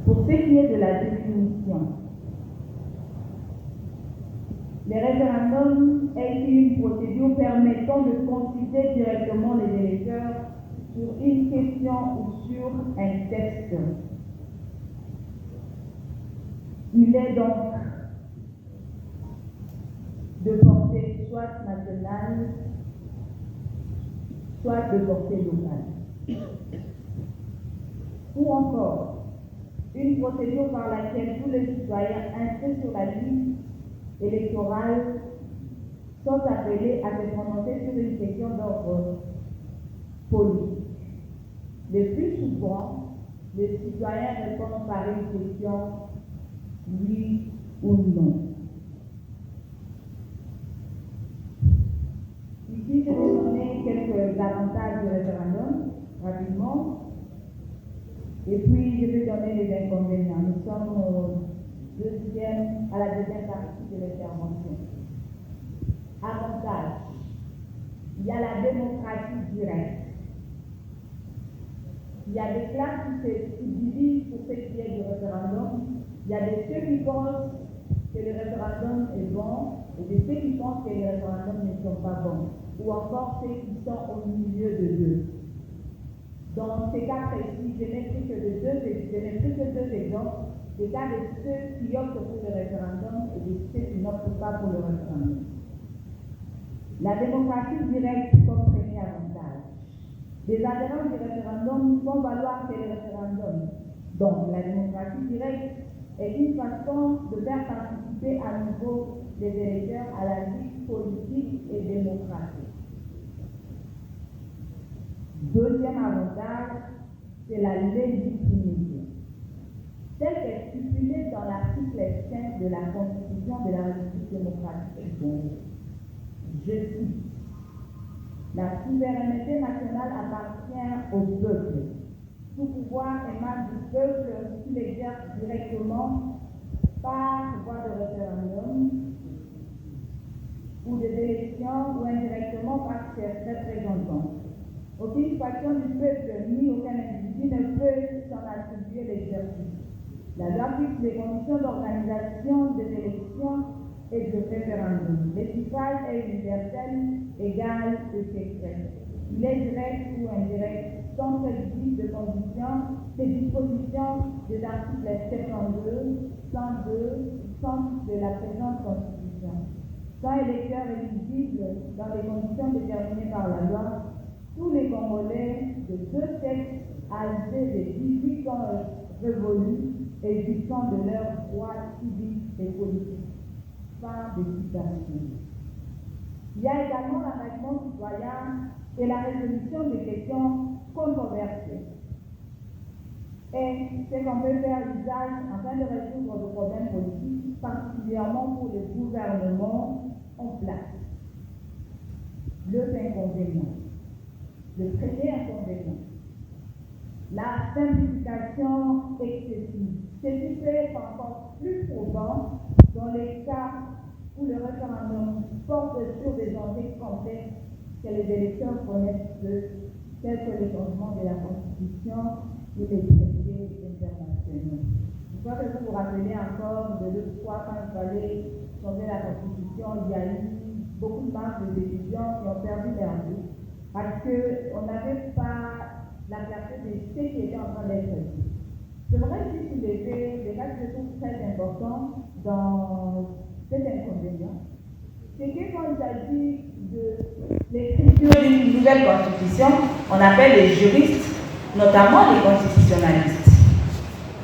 Pour ce qui est de la définition, le référendum est une procédure permettant de consulter directement les électeurs sur une question ou sur un texte. Il est donc de portée soit nationale, soit de portée locale. Ou encore, une procédure par laquelle tous les citoyens inscrits sur la liste électorale sont appelés à se prononcer sur une question d'ordre politique. Le plus souvent, les citoyens répondent par une question oui ou non. Ici, je vais donner quelques avantages du référendum, rapidement, et puis je vais donner les inconvénients. Nous sommes à la deuxième partie de l'intervention. Avantage, il y a la démocratie directe. Il y a des classes qui se divisent pour ce qui est du référendum. Il y a ceux qui pensent que le référendum est bon et de ceux qui pensent que les référendums ne sont pas bons. Ou encore ceux qui sont au milieu de deux. Dans ces cas précis, je n'ai pris que deux exemples. Les cas de ceux qui optent pour le référendum et de ceux qui n'optent pas pour le référendum. La démocratie directe comme premier avantage. Les adhérents du référendum font valoir que le référendum, donc la démocratie directe, est une façon de faire participer à nouveau les électeurs à la vie politique et démocratique. Deuxième avantage, c'est la légitimité. Tel qu'est stipulé dans l'article 5 de la Constitution de la République démocratique du Congo. Je cite: la souveraineté nationale appartient au peuple. Tout pouvoir émane du peuple qui l'exerce directement par voie de référendum ou des élections ou indirectement par ses représentants. Aucune faction du peuple ni aucun individu ne peut s'en attribuer l'exercice. La loi fixe les conditions d'organisation des élections et de référendum. Le suffrage est universel, égal et secret. Il est direct ou indirect, sans préjudice de conditions, des dispositions des articles 72, 102, 100 de la présente Constitution. Sans électeurs éligibles dans les conditions déterminées par la loi, tous les Congolais de deux sexes âgés de 18 ans révolus et jouissant de leurs droits civiques et politiques. Fin de citation. Il y a également l'engagement citoyen et la résolution des questions controversées. Et c'est qu'on peut faire usage afin de résoudre le problème politique, particulièrement pour les gouvernements en place. Le inconvénient. Le premier inconvénient. La simplification excessive. Ceci peut être encore plus probant dans les cas où le référendum porte sur des enjeux complexes que les électeurs connaissent peu, tels que le changement de la Constitution ou les traités internationaux. Je crois que vous vous rappelez encore de l'autre fois quand il fallait changer la Constitution, il y a eu beaucoup de marches d'étudiants qui ont perdu leur vie parce qu'on n'avait pas la clarté de ce qui était en train d'être dit. J'aimerais juste soulever des cas que je trouve très importants dans cet inconvénient. C'est que quand il s'agit de l'écriture d'une nouvelle constitution, on appelle les juristes, notamment les constitutionnalistes.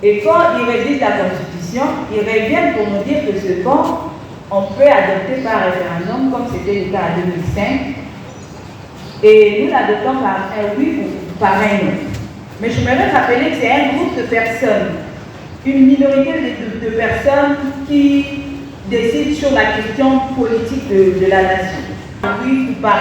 Et quand ils rédigent la constitution, ils reviennent pour nous dire que ce qu'on on peut adopter par référendum, comme c'était le cas en 2005, et nous l'adoptons par un oui ou par un non. Mais je voudrais rappeler que c'est un groupe de personnes, une minorité de personnes qui décident sur la question politique de la nation. Oui ou par